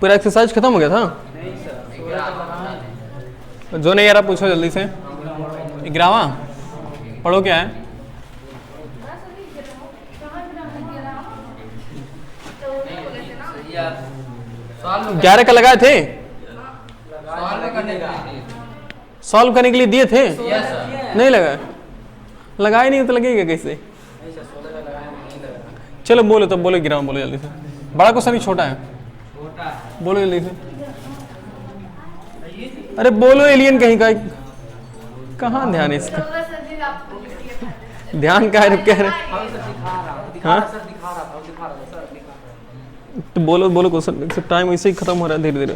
पूरा एक्सरसाइज खत्म हो गया था? जो नहीं यार पूछो जल्दी से। 11वां पढ़ो क्या है? 11 का लगाए थे? सॉल्व करने के लिए दिए थे? नहीं लगा, लगाए नहीं तो लगेगा कैसे? चलो बोलो तो बोलो 11वां बोलो जल्दी से। बड़ा क्वेश्चन ही छोटा है, बोलो जल्दी से। अरे बोलो एलियन कहीं का, कहाँ ध्यान है इसका? ध्यान का है कह रहे? हाँ तो बोलो बोलो क्वेश्चन, टाइम वैसे ही खत्म हो रहा है धीरे धीरे।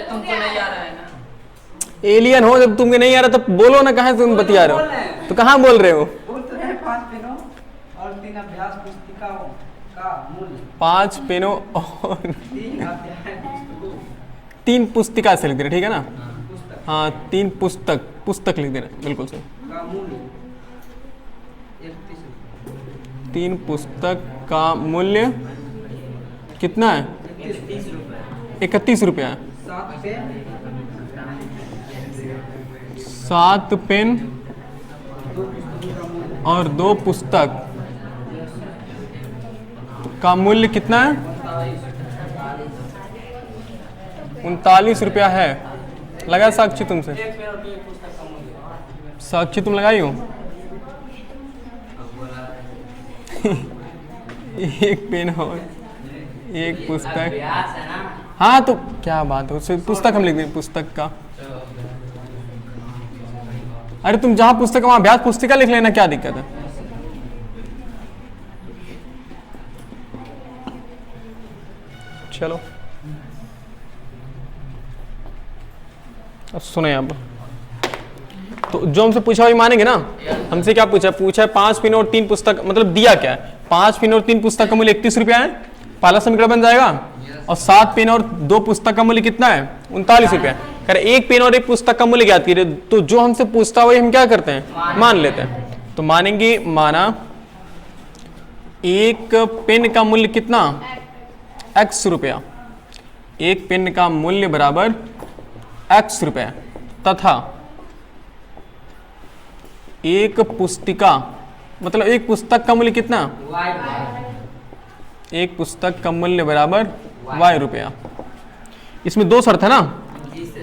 तुमको नहीं आ रहा है ना? एलियन हो जब तुमको नहीं आ रहा तो बोलो ना, कहाँ तुम बतिया रहे हो? तो कहाँ बोल रहे हो? 5 पेनों और 3 अभ्यास पुस्तिकाओं का मूल्य। 5 पेनों और 3 पुस्तिका से लिख देना, ठीक है ना? हाँ 3 पुस्तक लिख देना, बिल्कुल सही। का मूल्य 3 पुस्तक का मूल्य कितना है? 31 रुपया है। 7 पेन और 2 पुस्तक का मूल्य कितना है? 39 रुपया है। लगा साक्षी तुमसे? साक्षी तुम लगाई हो? एक पेन और 1 पुस्तक। हाँ तो क्या बात है, उससे पुस्तक हम लिख दें, पुस्तक का। अरे तुम जहां पुस्तक वहां अभ्यास पुस्तिका लिख लेना, क्या दिक्कत है? चलो अब सुने। अब तो जो हमसे पूछा वही मानेंगे ना? हमसे क्या पूछा? पूछा है 5 पेन और 3 पुस्तक, मतलब दिया क्या है? 5 पेन और 3 पुस्तक का मूल्य 31 रुपया है, पहला समीकरण बन जाएगा। और 7 पेन और 2 पुस्तक का मूल्य कितना है? 39 रुपया। कर 1 पेन और 1 पुस्तक का मूल्य ज्ञात कीजिए। तो जो हमसे पूछता वही हम क्या करते हैं? मान लेते हैं। तो मानेंगे, माना 1 पेन का मूल्य कितना? x रुपया। 1 पेन का मूल्य बराबर x रुपया, तथा 1 पुस्तिका मतलब 1 पुस्तक का मूल्य कितना? 1 पुस्तक का मूल्य बराबर y रुपया। इसमें 2 शर्त है ना?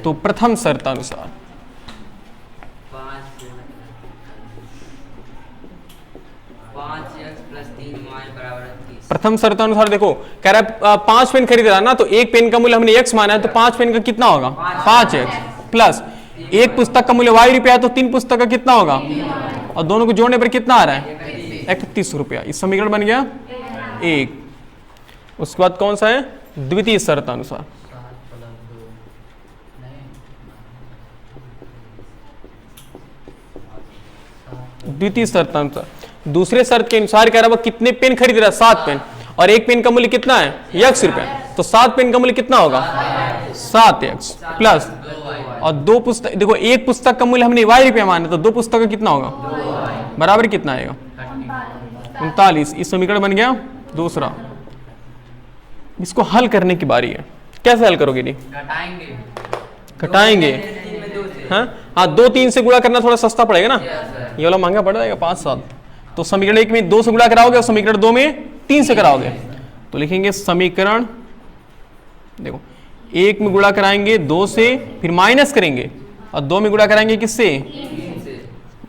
तो प्रथम शर्त अनुसार प्रथम शर्त अनुसार देखो, कह रहा है 5 पेन खरीद रहा ना, तो 1 पेन का मूल्य हमने x माना है, तो 5 पेन का कितना होगा? 5x प्लस 1 पुस्तक का मूल्य y रुपया है, तो 3 पुस्तक का कितना होगा? और दोनों को जोड़ने पर कितना आ रहा है? 31 रुपया। इस समीकरण बन गया 1। उसके बाद कौन सा है? द्वितीय शर्त अनुसार। द्वितीय शर्त अनुसार, दूसरे शर्त के अनुसार कह रहा है वो कितने पेन खरीद रहा है? 7 पेन, और 1 पेन का मूल्य कितना है? x रुपया। तो 7 पेन का मूल्य कितना होगा? 7x प्लस, और 2 पुस्तक, देखो 1 पुस्तक का मूल्य हमने y रुपया माना, तो 2 पुस्तक का कितना होगा? बराबर कितना आएगा? 39। इस समीकरण बन गया दूसरा। इसको हल करने की बारी है। कैसे हल करोगे? घटाएंगे। हाँ 2 3 से गुणा करना थोड़ा सस्ता पड़ेगा ना, ये वाला महंगा पड़ जाएगा 5 7। तो समीकरण 1 में 2 से गुणा कराओगे और समीकरण 2 में 3 से कराओगे। तो लिखेंगे समीकरण, देखो 1 में गुणा कराएंगे 2 से, फिर माइनस करेंगे, और 2 में गुणा कराएंगे किससे?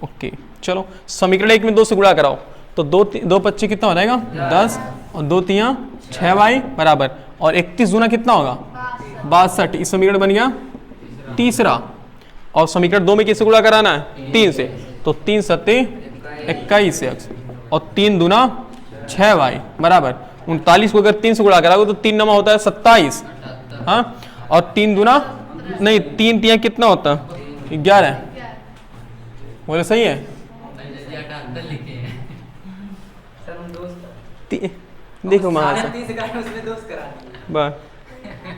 ओके चलो समीकरण 1 में 2 से गुणा कराओ, तो 2 25 कितना हो जाएगा? 10, और 2 3 6y बराबर, और 31 गुना कितना होगा? 62। इस समीकरण बन गया तीसरा। और समीकरण 2 में किससे गुणा कराना है? 3 से, तो 3 7 21x, और 3 दूना 6y बराबर 39 को अगर 3 से गुणा कराओगे तो 3 नमा होता है 27। हाँ और 3 दूना नहीं 3 3 कितना होता है? 11। बोले सही है? देखो वहां बस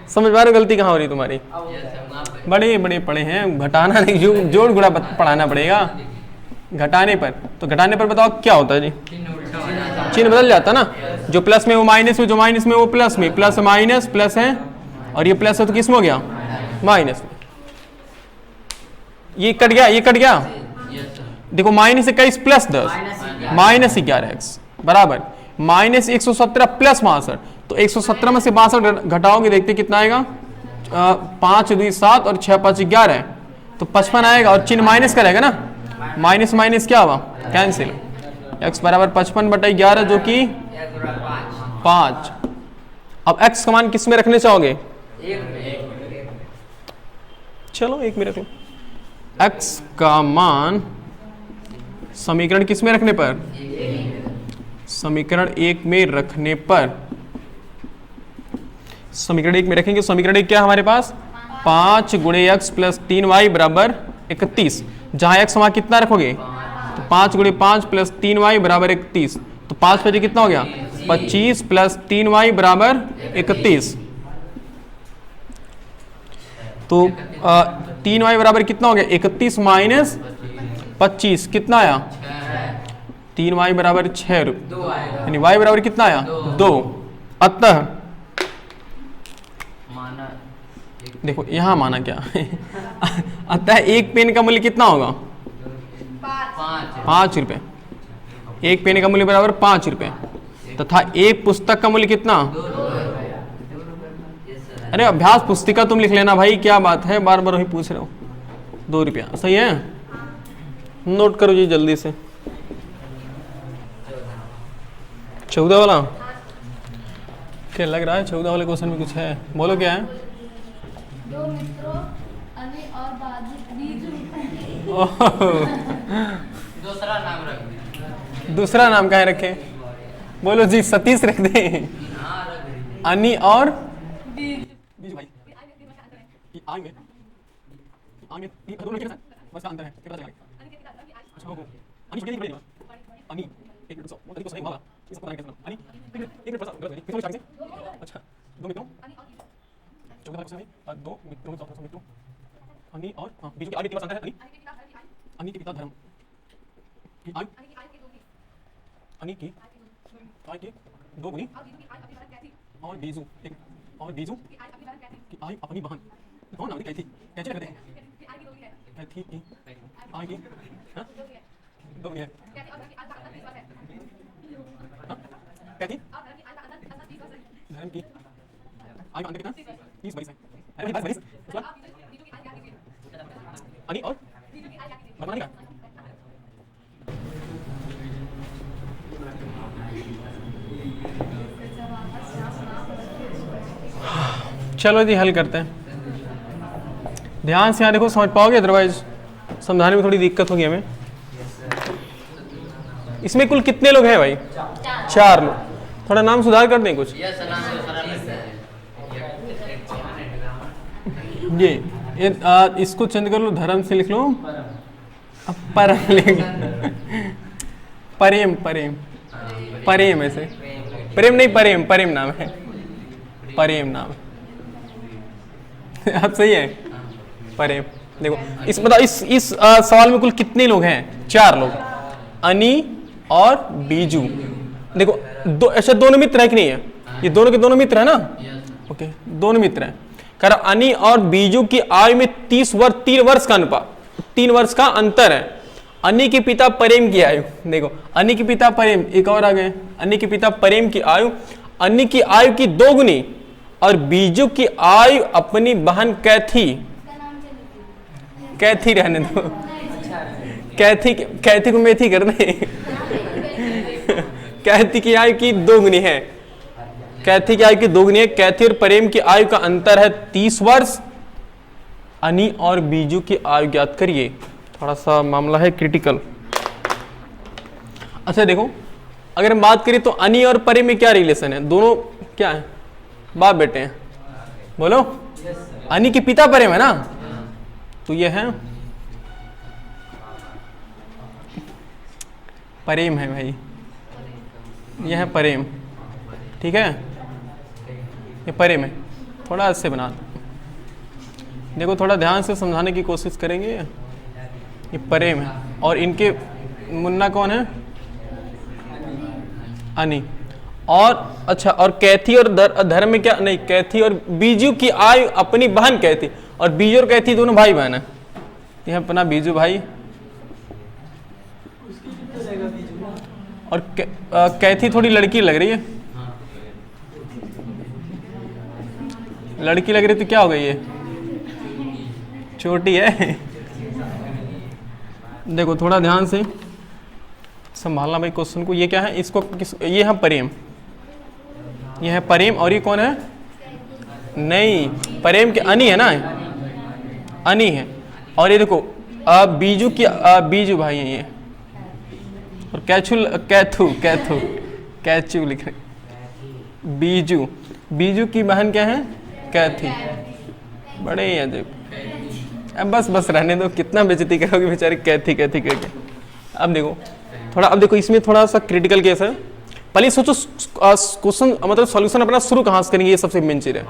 समझ पा रहे हो गलती कहाँ हो रही तुम्हारी? बड़े बड़े पढ़े हैं, घटाना नहीं जोड़ गुणा पढ़ाना पड़ेगा। घटाने पर, तो घटाने पर बताओ क्या होता है जी? चिन्ह बदल जाता ना, जो प्लस में वो माइनस में, जो माइनस में वो प्लस में, प्लस माइनस प्लस है, और ये प्लस है तो किस में हो गया, माइनस में। ये कट गया, ये कट गया, देखो माइनस 21 प्लस 10 माइनस 11x बराबर माइनस 117 प्लस 62। तो 117 में से 62 घटाओगे, देखते कितना आएगा, 5 2 7 और 6 5 11 है, तो 55 आएगा, और चिन्ह माइनस का रहेगा ना, माइनस माइनस क्या हुआ, कैंसिल। x बराबर 55/11 जो कि 5। अब x का मान किस में रखने चाहोगे, चलो एक में रख लो। x का मान समीकरण किस में रखने पर, समीकरण 1 में रखने पर, समीकरण 1 में रखेंगे। समीकरण 1 क्या हमारे पास, 5 गुणे x प्लस 3y बराबर 31। जहां x वहां कितना रखोगे, तो 5 गुणे 5 प्लस 3y बराबर 31, तो 5 बजे कितना हो गया, 25 प्लस 3y बराबर 31। तो 3y बराबर कितना हो गया, 31 माइनस 25 कितना आया, 3y बराबर 6 यानी y बराबर कितना आया, 2। अतः देखो यहां माना क्या अतः एक पेन का मूल्य कितना होगा, 5 रुपए। एक पेन का मूल्य बराबर 5 रुपए, तथा एक पुस्तक का मूल्य कितना, अरे अभ्यास पुस्तिका तुम लिख लेना भाई, क्या बात है, बार बार वही पूछ रहे हो। 2 रुपया सही है, नोट करो जी जल्दी से। 14 वाला क्या लग रहा है, 14 वाले क्वेश्चन में कुछ है, बोलो क्या है। दो मित्रों अली और बीजू दूसरा नाम रख, दूसरा नाम कहाँ रखे, बोलो जी, सतीश रख दे, अनी और बीजू भाई, आएंगे आएंगे दोनों के साथ बस अंतर है, कितना चलेगा। अच्छा हो अनी छोटी नहीं अनी एक मिनट वो तरीके से नहीं होगा, इसको पता नहीं कैसे अनी एक मिनट बस कितना चाहिए। अच्छा 2 मित्रों 14 क्वेश्चन है, 2 मित्रों 14 मित्रों अनी और हां बीजू के आगे कितना अंतर है, अनी के पिता धर्म की आयु, अनी की आयु के 2 गुनी, और बीजू एक, और बीजू की आयु अपनी बहन कौन नाम कैथी, कैसे रखते हैं कैथी की आयु की, हां 2 गुनी है, कैथी धर्म की आयु अंतर कितना 20 22 है, अरे 22 अनी और बताने का। चलो जी हल करते हैं, ध्यान से यहाँ देखो, समझ पाओगे, अदरवाइज समझाने में थोड़ी दिक्कत होगी हमें। इसमें कुल कितने लोग हैं भाई, 4 लोग, थोड़ा नाम सुधार कर दें कुछ। ये इसको चेंज कर लो, धर्म से लिख लो, परम लिख, परेम परेम परेम, ऐसे प्रेम नहीं, परेम परेम नाम है, परेम नाम आप सही है, परेम। देखो इस बताओ, इस सवाल में कुल कितने लोग हैं, 4 लोग, अनी और बीजू। देखो दो, अच्छा दोनों मित्र है कि नहीं है, ये दोनों के दोनों मित्र है ना, ओके दोनों मित्र हैं। कर अनी और बीजू की आयु में 3 वर्ष का अनुपात, 3 वर्ष का अंतर है। अनी के पिता परेम की आयु, देखो अनी के पिता परेम, एक और आ गए, अनी के पिता परेम की आयु अनी की आयु की 2 गुनी, और बीजू की आयु अपनी बहन कैथी, कैथी रहने दो, कैथी को मेथी कर दे कैथी की आयु की 2 गुनी है, कैथी की आयु की 2 गुनी है। कैथी और प्रेम की आयु का अंतर है 30 वर्ष। अनी और बीजू की आयु ज्ञात करिए। थोड़ा सा मामला है क्रिटिकल। अच्छा देखो, अगर हम बात करें तो अनी और प्रेम में क्या रिलेशन है, दोनों क्या है, बाप बेटे हैं, बोलो। अनी के पिता प्रेम है ना, तो ये है प्रेम है भाई, ये है प्रेम, ठीक है, ये प्रेम है। थोड़ा ऐसे बना देखो, थोड़ा ध्यान से समझाने की कोशिश करेंगे। ये प्रेम है और इनके मुन्ना कौन है, अनि। और अच्छा, और कैथी और धर्म में क्या नहीं, कैथी और बीजू की आयु अपनी बहन कैथी, और बीजू और कैथी दोनों भाई बहन है। यह अपना बीजू भाई और कैथी थोड़ी लड़की लग रही है, लड़की लग रही तो क्या हो गई ये, छोटी है। देखो थोड़ा ध्यान से संभालना भाई क्वेश्चन को। ये क्या है, इसको ये है प्रेम, ये है प्रेम, और ये कौन है, नहीं प्रेम के अनि है ना, अनि है। और ये देखो बीजू की बीजू भाई है ये, और कैचू लिख रहे। बीजू, बीजू की बहन क्या है, कैथी। बड़े ही अजीब। अब बस रहने दो, कितना बेइज्जती करोगे बेचारे कैथी करके। अब देखो थोड़ा, अब देखो इसमें थोड़ा सा क्रिटिकल केस है। पहले सोचो क्वेश्चन मतलब सॉल्यूशन अपना शुरू कहाँ से करेंगे, ये सबसे मेन चीज है। जो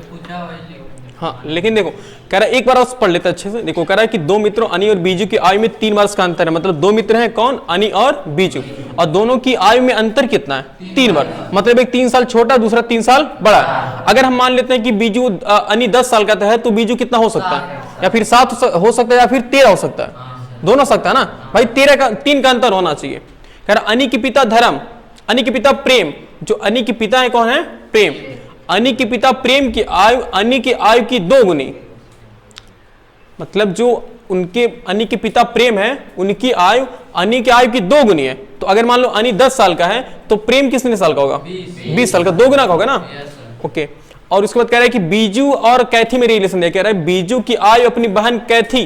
पूछा वही लिखो। हाँ लेकिन देखो कह रहा है, एक बार और पढ़ लेते अच्छे से। देखो कह रहा है कि दो मित्रों अनि और बीजू की आयु में 3 वर्ष का अंतर है। मतलब दो मित्र हैं कौन, अनि और बीजू, और दोनों की आयु में अंतर कितना है, 3 वर्ष। मतलब एक 3 साल छोटा, दूसरा 3 साल बड़ा है। अगर हम मान लेते हैं कि बीजू अनि 10 साल का है, तो बीजू कितना हो सकता है, या फिर 7 हो सकता है, या फिर 13 हो सकता है, दोनों सकता है ना भाई। 3 का अंतर होना चाहिए। कह रहा अनि के पिता धर्म, अनि के पिता प्रेम, जो अनि के पिता है कौन है, प्रेम। अनि के पिता प्रेम की आयु अनि की आयु की 2 गुनी, मतलब जो उनके अनि के पिता प्रेम है उनकी आयु अनि की आयु की 2 गुनी है। तो अगर मान लो अनि 10 साल का है तो प्रेम कितने साल का होगा, 20 साल का, 2 गुना का होगा ना। ओके, और उसके बाद कह रहा है कि बीजू और कैथी में रिलेशन है। कह रहा है बीजू की आयु अपनी बहन कैथी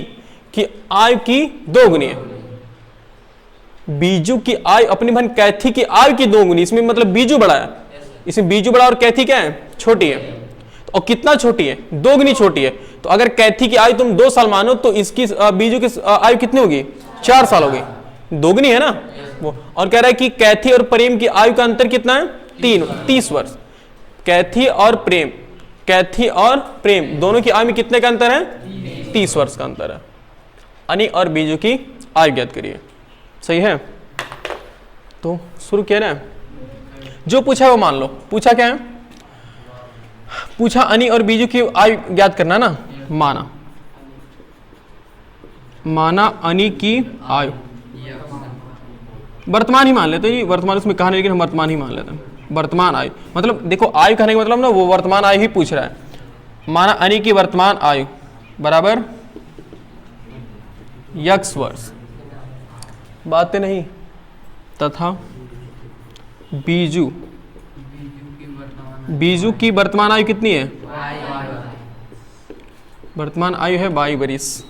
की आयु की 2 गुनी है। बीजू की आयु अपनी बहन कैथी की आयु की 2 गुनी, इसमें मतलब बीजू बड़ा है, इसमें बीजू बड़ा और कैथी क्या है, छोटी है। और कितना छोटी है, 2 गुनी छोटी है। तो अगर कैथी की आयु तुम 2 साल मानो तो इसकी बीजू की आयु कितनी होगी, 4 साल होगी, 2 गुनी है ना वो। और कह रहा है कि कैथी और प्रेम की आयु का अंतर कितना है, 30 वर्ष। कैथी और प्रेम, कैथी और प्रेम दोनों की आयु में कितने का अंतर है, 30 वर्ष का अंतर है। अनि और बीजू की आयु ज्ञात करिए। सही है, तो शुरू किया ना, जो पूछा वो मान लो। पूछा क्या है, पूछा अनि और बीजू की आयु ज्ञात करना ना। माना अनि की आयु, वर्तमान ही मान लेते हैं, वर्तमान उसमें कहा नहीं, लेकिन हम वर्तमान ही मान लेते हैं। वर्तमान आयु मतलब देखो आयु कहने का मतलब ना वो वर्तमान आयु ही पूछ रहा है। माना अनि की वर्तमान आयु बराबर x वर्ष, बातें नहीं, तथा बीजू की वर्तमान आयु कितनी है, वर्तमान आयु है 22 बरिस।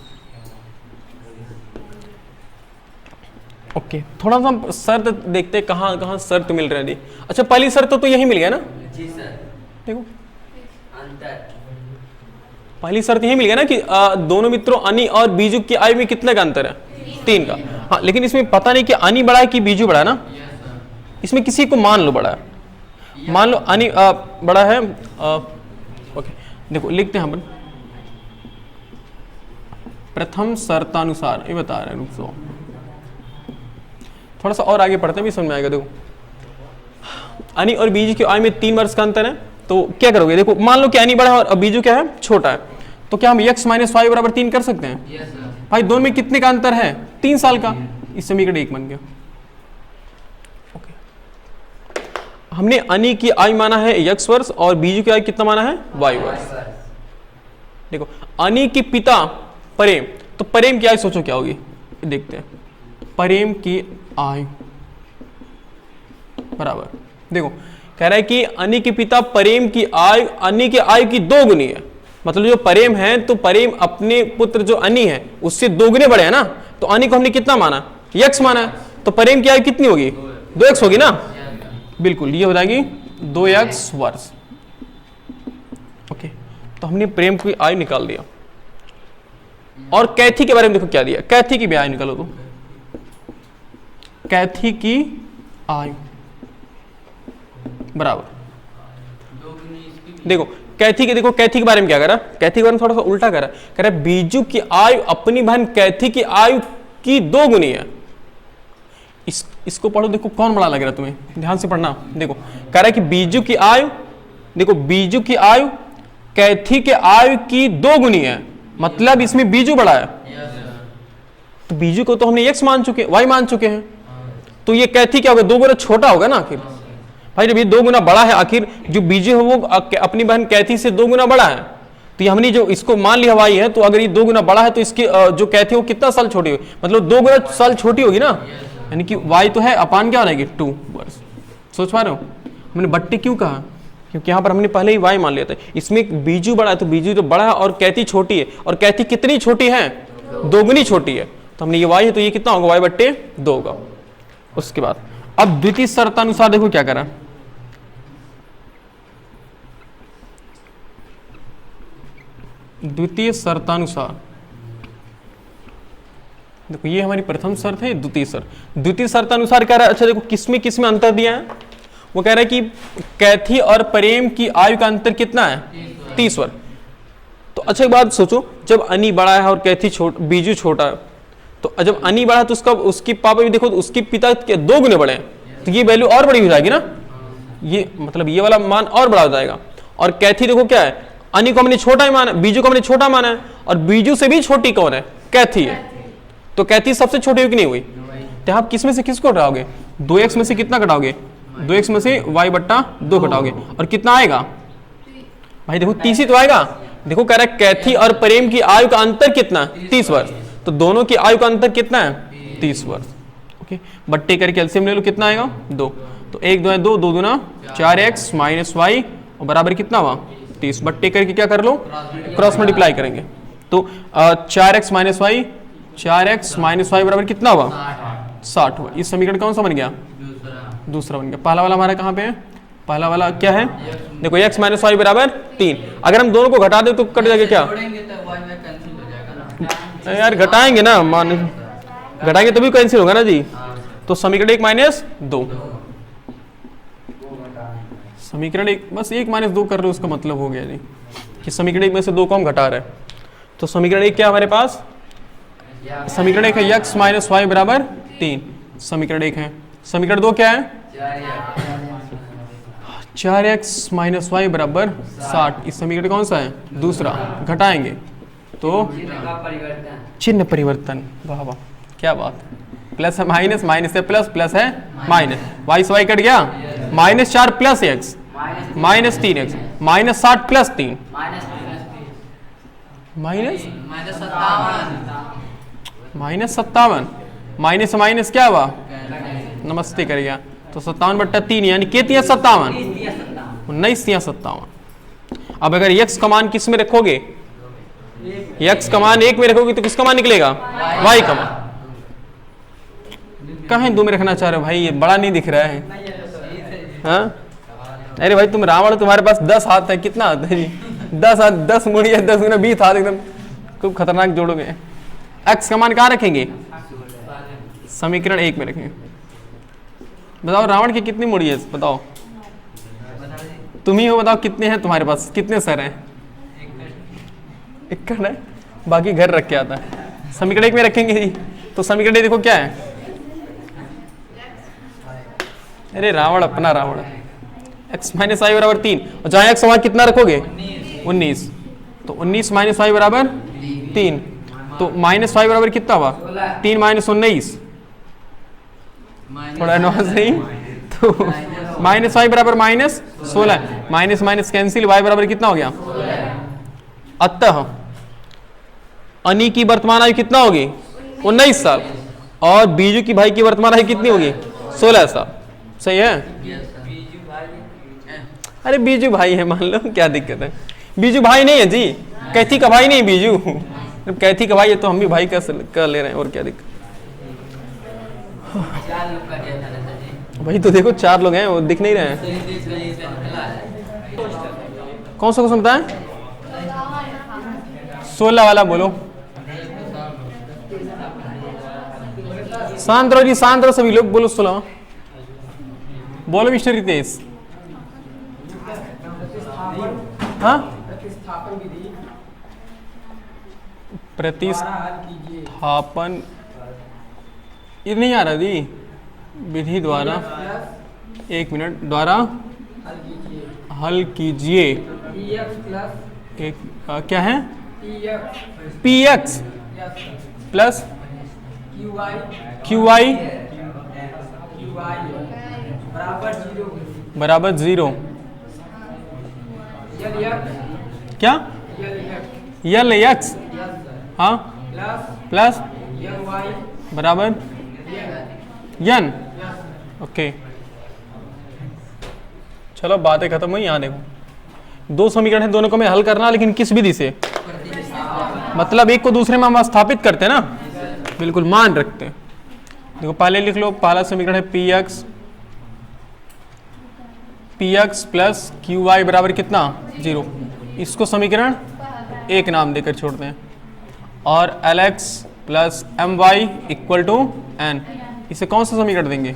ओके, थोड़ा सा शर्त देखते कहाँ कहाँ शर्त मिल रही है। अच्छा पहली शर्त तो यही मिल गया ना, जी सर। देखो अंतर, पहली शर्त यही मिल गया ना कि दोनों मित्रों अनि और बीजू की आयु में कितने का अंतर है, 3 का। हाँ लेकिन इसमें पता नहीं कि अनि बड़ा है कि बीजू बड़ा है ना। इसमें किसी को मान लो बड़ा है, मान लो अनि बड़ा है। ओके देखो लिखते हैं अपन, प्रथम शर्तानुसार, ये बता रहे हैं, रुक जाओ थोड़ा सा और आगे पढ़ते हैं भी समझ में आएगा। देखो अनि और बीजू की आयु में 3 वर्ष का अंतर है, तो क्या करोगे। देखो मान लो कि अनि बड़ा है और बीजू क्या है, छोटा है, तो क्या हम x - y बराबर 3 कर सकते हैं। Yes sir. भाई दोनों में कितने का अंतर है, 3 साल का, इस समीकरण 1 बन गया। ओके, हमने अनि की आयु माना है x वर्ष और बीजू की आयु कितना माना है, y वर्ष। देखो अनि की पिता प्रेम, तो प्रेम की आयु सोचो क्या होगी, देखते हैं। प्रेम की आयु बराबर, देखो कह रहा है कि अनि के पिता प्रेम की आयु अनि की आयु की 2 गुनी है। मतलब जो प्रेम है तो प्रेम अपने पुत्र जो अनि है उससे 2 गुने बड़े है ना। तो अनि को हमने कितना माना, x माना है, तो प्रेम की आयु कितनी होगी, 2x होगी ना। बिल्कुल, ये हो जाएगी 2x वर्ष। ओके, तो हमने प्रेम की आयु निकाल दिया। और कैथी के बारे में देखो क्या दिया, कैथी की भी आयु निकालो। तो कैथी की आयु बराबर, देखो कैथी के बारे में क्या करा, कैथी के बारे में थोड़ा सा उल्टा करा, कह रहा है बीजू की आयु अपनी बहन कैथी की आयु की 2 गुनी है। इसको पढ़ो, देखो कौन बड़ा लग रहा है तुम्हें, ध्यान से पढ़ना। देखो कह रहा है कि बीजू की आयु, देखो बीजू की आयु कैथी के आयु की 2 गुनी है, मतलब इसमें बीजू बड़ा है। तो बीजू को तो हमने x मान चुके, y मान चुके हैं, तो ये कैथी क्या होगा, 2 गुना छोटा होगा ना। आखिर भाई जब ये 2 गुना बड़ा है, आखिर जो बीजू है वो अपनी बहन कैथी से 2 गुना बड़ा है, तो ये हमने जो इसको मान लिया y है, तो अगर ये 2 गुना बड़ा है तो इसकी जो कैथी है वो कितना साल छोटी होगी, मतलब 2 गुना साल छोटी होगी ना, यानी कि y तो है अपान क्या रहेगी 2 वर्ष। सोच पा रहे हो हमने बट्टी क्यों कहा, क्योंकि यहाँ पर हमने पहले ही y मान लिया था। इसमें बीजू बड़ा है तो बीजू तो बड़ा है और कैथी छोटी है, और कैथी कितनी छोटी है, 2 गुनी छोटी है, तो हमने ये y है तो ये कितना होगा, y बट्टे 2 होगा। उसके बाद अब द्वितीय शर्तानुसार देखो क्या करा, द्वितीय शर्तानुसार देखो ये हमारी प्रथम शर्त है, द्वितीय शर्त। द्वितीय शर्तानुसार कह रहा है, अच्छा देखो किसमें अंतर दिया है, वो कह रहा है कि कैथी और प्रेम की आयु का अंतर कितना है, 30 वर्ष। तो अच्छा एक बात सोचो, जब अनी बड़ा है और कैथी बीजू छोटा है, तो जब अनी बड़ा है तो उसका उसकी पापा भी देखो तो उसके पिता के 2 गुने बड़े हैं, तो ये वैल्यू और बड़ी हो जाएगी ना, ये मतलब ये वाला मान और बड़ा हो जाएगा। और कैथी देखो क्या है, अनी को हमने छोटा ही माना, बीजू को हमने छोटा माना है, और बीजू से भी छोटी कौन है, कैथी है, तो कैथी सबसे छोटी हुई कि नहीं हुई, तो आप किस में से किसको घटाओगे, 2x में से कितना घटाओगे, 2x में से y बट्टा 2 घटाओगे, और कितना आएगा भाई देखो 30 ही तो आएगा। देखो कह रहा है कैथी और प्रेम की आयु का अंतर कितना, 30 वर्ष, तो दोनों की आयु का अंतर कितना है, 30 वर्ष। ओके, बट्टे करके एलसीएम ले लो, कितना आएगा 2, तो 1 2 2, 2 दूना 4x माइनस y और बराबर कितना हुआ 30। बट्टे करके क्या कर लो, क्रॉस मल्टीप्लाई करेंगे, तो 4x minus y, 4x minus y बराबर कितना हुआ 60 हुआ। इस समीकरण कौन सा बन गया, दूसरा बन गया। पहला वाला हमारा कहाँ पे है, पहला वाला क्या है, देखो x माइनस y बराबर 3, अगर हम दोनों को घटा दे तो कट जाएगा क्या, यार घटाएंगे ना, मान घटाएंगे तभी कैंसिल होगा ना जी। तो समीकरण 1 माइनस 2, समीकरण 1 बस 1 माइनस 2 कर रहे हो, उसका मतलब हो गया जी कि समीकरण 1 में से 2 को हम घटा रहे हैं। तो समीकरण 1 क्या हमारे पास, समीकरण 1 है x माइनस y बराबर 3, समीकरण 1 है। समीकरण 2 क्या है, 4x माइनस y बराबर 60, इस समीकरण कौन सा है, दूसरा। घटाएंगे तो चिन्ह परिवर्तन, वाह वाह क्या बात, प्लस है माइनस, माइनस है प्लस, प्लस है माइनस, y से y कट गया, minus 4 plus x minus 3x minus 60 plus 3 minus minus 57, minus से माइनस क्या हुआ, नमस्ते कर गया, तो 57 बट्टा 3 यानी कितनी 57, 19 या 57। अब अगर x का मान किस में रखोगे, x का मान 1 में रखोगे तो किसका मान निकलेगा, y का मान। कहाँ 2 में रखना चाह रहे हो भाई, ये बड़ा नहीं दिख रहा है, हाँ अरे भाई तुम रावण, तुम्हारे पास 10 हाथ है, कितना हाथ है जी, 10 हाथ, 10 मुड़िया, 10 गुना 20 हाथ, एकदम खूब खतरनाक जोड़ोगे। x का मान कहाँ रखेंगे, समीकरण 1 में रखेंगे। बताओ रावण की कितनी मुड़ी है, बताओ तुम ही हो, बताओ कितने हैं तुम्हारे पास, कितने सर हैं, 1 है, बाकी घर रख के आता है। समीकरण 1 में रखेंगे जी, तो समीकरण देखो क्या है, अरे रावण अपना रावण, x माइनस y बराबर 3, और जहाँ x वहाँ कितना रखोगे 19, तो 19 माइनस y बराबर 3, तो माइनस y बराबर कितना हुआ 3 माइनस 19, थोड़ा एडवांस नहीं, तो माइनस y बराबर minus 16, minus minus cancel, y बराबर कितना हो गया। अतः अनी की वर्तमान आयु कितना होगी 19 साल, और बीजू की भाई की वर्तमान आयु कितनी होगी 16 साल, सही है। अरे बीजू भाई है मान लो, क्या दिक्कत है, बीजू भाई नहीं है जी, कैथी का भाई नहीं बीजू, कैथी का भाई है तो हम भी भाई कर ले रहे हैं, और क्या दिक्कत। भाई तो देखो 4 लोग हैं, वो दिख नहीं रहे हैं, कौन सा क्वेश्चन बताएं, 16 वाला बोलो, शांत रहो जी, शांत रहो सभी लोग, बोलो 16, बोलो मिस्टर रितेश। हाँ प्रतिस्थापन, ये नहीं आ रहा जी, विधि द्वारा प्लस 1 मिनट द्वारा हल कीजिए हल कीजिए। पी एक्स प्लस एक क्या है p x p x yes plus q y q y बराबर जीरो बराबर 0। यल एक्स क्या l l x x yes sir हाँ प्लस प्लस यल वाई बराबर यल यन। यस ओके चलो बातें खत्म हुई। यहाँ देखो 2 समीकरण है, दोनों को मैं हल करना, लेकिन किस विधि से? मतलब एक को दूसरे में हम स्थापित करते हैं ना, बिल्कुल मान रखते हैं। देखो पहले लिख लो, पहला समीकरण है p x plus q y बराबर कितना 0। इसको समीकरण 1 नाम देकर छोड़ते हैं। और l x plus m y equal to n, इसे कौन सा समीकरण देंगे?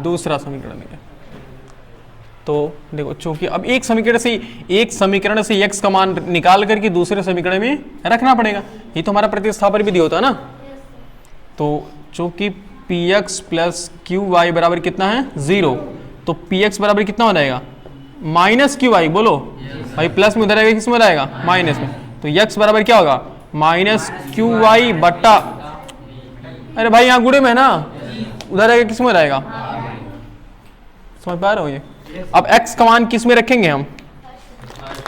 दूसरा समीकरण देंगे। तो देखो चूंकि अब एक समीकरण से x का मान निकाल करके दूसरे समीकरण में रखना पड़ेगा, ये तो हमारा प्रतिस्थापन विधि होता है ना। तो चूंकि p x plus q y बराबर कितना है 0, तो पी एक्स बराबर कितना हो जाएगा माइनस क्यू वाई। बोलो भाई, प्लस में उधर आएगा, किस में रहेगा माइनस में। तो x बराबर क्या होगा माइनस क्यू वाई बट्टा, अरे भाई यहाँ गुणे में है ना, उधर आएगा, किस में रहेगा। समझ पा रहे हो ये? अब x का मान किस में रखेंगे हम?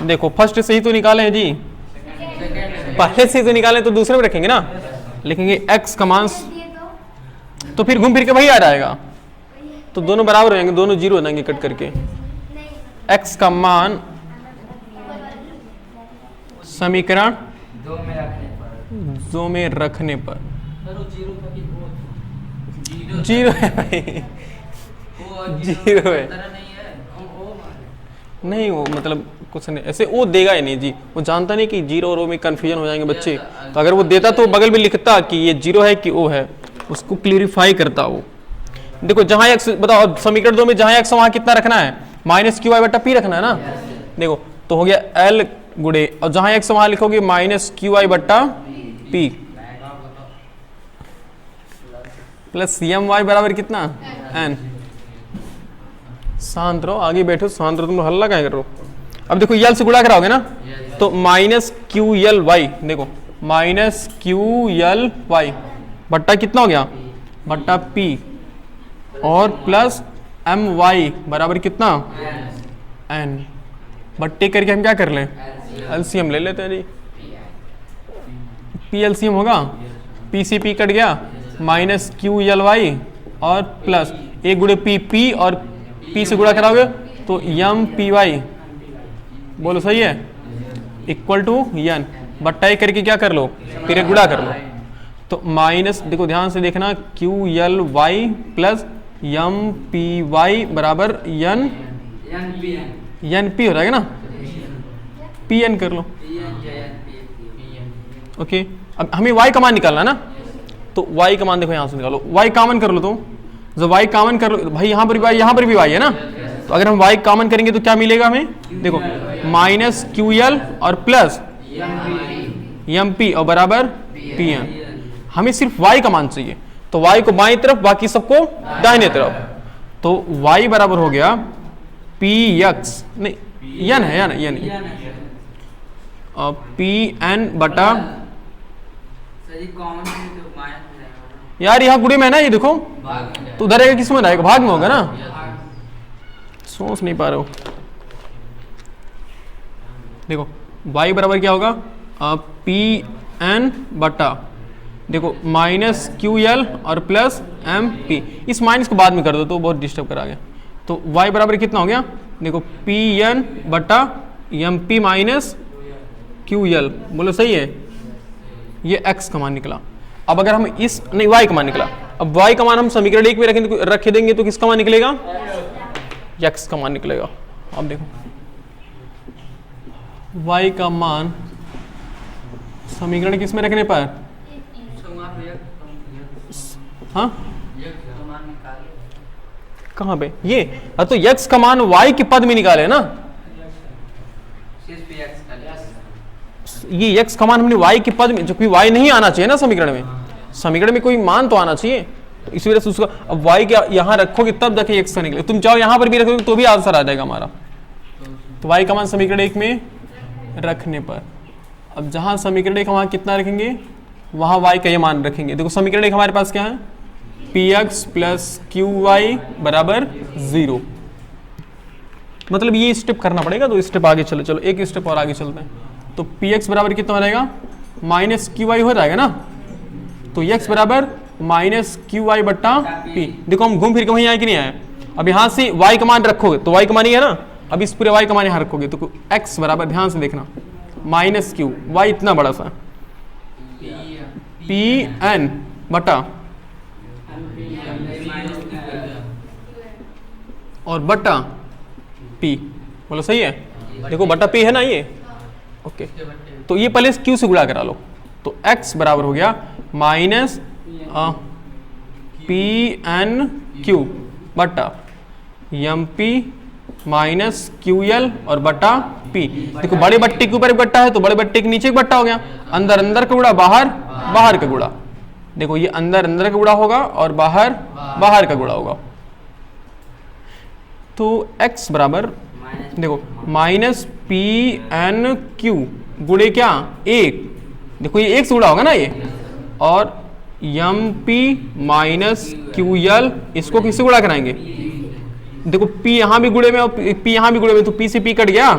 देखो फर्स्ट से ही तो निकाले हैं जी, पहले से ही तो निकाले तो दूसरे में रखेंगे ना। लिखेंगे x का मान, तो फिर घूम फिर के वही आ जाएगा, तो दोनों बराबर हो जाएंगे, दोनों 0 हो जाएंगे कट करके। x का मान समीकरण 2 में रखने पर 0 है भाई, 0 है। नहीं वो मतलब कुछ नहीं ऐसे, वो देगा ही नहीं जी, वो जानता नहीं कि 0 और O में कन्फ्यूजन हो जाएंगे बच्चे। तो अगर वो देता तो बगल में लिखता कि ये 0 है कि O है, उसको क्लियरिफाई करता वो। देखो जहां x, बताओ समीकरण 2 में जहां x वहां कितना रखना है माइनस क्यू वाई बट्टा पी रखना है ना। देखो तो हो गया L गुणे, और जहां x वहां लिखोगे माइनस क्यू वाई बट्टा पी प्लस एम वाई बराबर कितना n। शांत रहो, आगे बैठो, शांत रहो, तुम हल्ला क्या कर रहे हो। अब देखो यल से गुणा कराओगे ना, तो माइनस क्यू यल वाई, देखो माइनस क्यू यल वाई बट्टा कितना हो गया बट्टा पी, और प्लस एम वाई बराबर कितना एन। बट्टे करके हम क्या कर लें एलसीएम ले लेते हैं जी। पी एलसीएम होगा, पी से पी कट गया, माइनस क्यू यल वाई और प्लस 1 गुणे पी, पी और पी से गुणा कराओगे तो यम पी वाई, बोलो सही है, इक्वल टू यन। बट्टा 1 करके क्या कर लो फिर गुणा कर लो, तो माइनस, देखो ध्यान से देखना, q l y plus m p y बराबर यन पी हो जाएगा ना, पी एन कर लो। ओके अब हमें y का मान निकालना ना, तो y का मान देखो यहाँ से निकालो, y कॉमन कर लो। तो जब y कॉमन कर लो भाई, यहाँ पर भी y, यहाँ पर भी y है ना, तो अगर हम y कॉमन करेंगे तो क्या मिलेगा हमें, देखो माइनस क्यू एल और प्लस एम पी और बराबर पी एन। हमें सिर्फ y का मान चाहिए, तो y को बाईं तरफ, बाकी सबको दाहिने तरफ। तो y बराबर हो गया पी एक्स, नहीं यन है, यन यन पी एन बटा, यार यहाँ गुणे में है ना, ये देखो तो उधर आएगा, किस में रहेगा भाग में होगा ना, सोच नहीं पा रहे हो। देखो y बराबर क्या होगा पी एन बटा, देखो माइनस क्यू एल और प्लस एम पी, इस माइनस को बाद में कर दो तो बहुत डिस्टर्ब करा गया। तो y बराबर कितना हो गया, देखो पी एन बटा m p minus q l, बोलो सही है, ये x का मान निकला। अब अगर हम इस, नहीं y का मान निकला, अब y का मान हम समीकरण 1 में रख देंगे तो किसका मान निकलेगा x का मान निकलेगा। अब देखो y का मान समीकरण किस में रखने पर, हाँ कहाँ पे ये, तो x का मान y के पद में निकाले ना, ये x का मान हमने y के पद में, जो कि y नहीं आना चाहिए ना समीकरण में, समीकरण में कोई मान तो आना चाहिए, तो इसी वजह से उसका अब y क्या यहाँ रखोगे तब जाके x का निकले, तुम चाहो यहाँ पर भी रखोगे तो भी आंसर आ जाएगा हमारा। तो y का मान समीकरण 1 में रखने पर, अब जहाँ समीकरण 1 वहाँ कितना रखेंगे, वहाँ y का ये मान रखेंगे। देखो समीकरण 1 हमारे पास क्या है, px प्लस qy बराबर 0। मतलब ये स्टेप करना पड़ेगा, तो स्टेप आगे चलो, चलो एक स्टेप और आगे चलते हैं। तो px बराबर कितना हो जाएगा, माइनस qy हो जाएगा ना, तो x बराबर माइनस qy बट्टा p। देखो हम घूम फिर के वहीं आए कि नहीं आए, अब यहाँ से y का मान रखोगे तो y का मान ही है ना, अब इस पूरे y का मान यहाँ रखोगे तो x बराबर, ध्यान से देखना, माइनस q, y इतना बड़ा सा p n बटा और बटा p, बोलो सही है। देखो बटा p है ना ये, ओके। तो ये पहले q से गुणा करा लो, तो x बराबर हो गया माइनस पी एन क्यू बटा m p minus q l और बटा p। देखो बड़े बट्टे के ऊपर एक बट्टा है तो बड़े बट्टे के नीचे एक बट्टा हो गया, अंदर अंदर का गुणा बाहर बाहर का गुणा। देखो ये अंदर अंदर का गुणा होगा और बाहर बाहर का गुणा होगा। तो x बराबर देखो माइनस पी एन क्यू गुणे क्या, एक, देखो ये एक से गुणा होगा ना ये, और m p minus q l, इसको किससे गुणा कराएंगे, देखो p यहाँ भी गुणे में और p यहाँ भी गुणे में, तो p से p कट गया,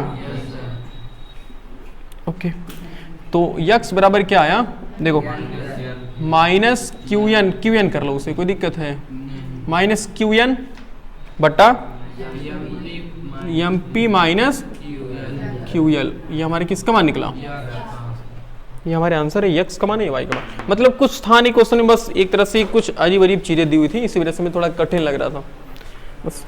ओके। तो x बराबर क्या आया, देखो माइनस क्यू एन कर लो उसे, कोई दिक्कत है, माइनस क्यू एन बटा m p minus q l. ये हमारे किसका मान निकला, ये हमारे आंसर है, x का मान है, y का मान। मतलब कुछ था नहीं क्वेश्चन में, बस एक तरह से कुछ अजीब अजीब चीजें दी हुई थी, इसी वजह से मैं थोड़ा कठिन लग रहा था बस।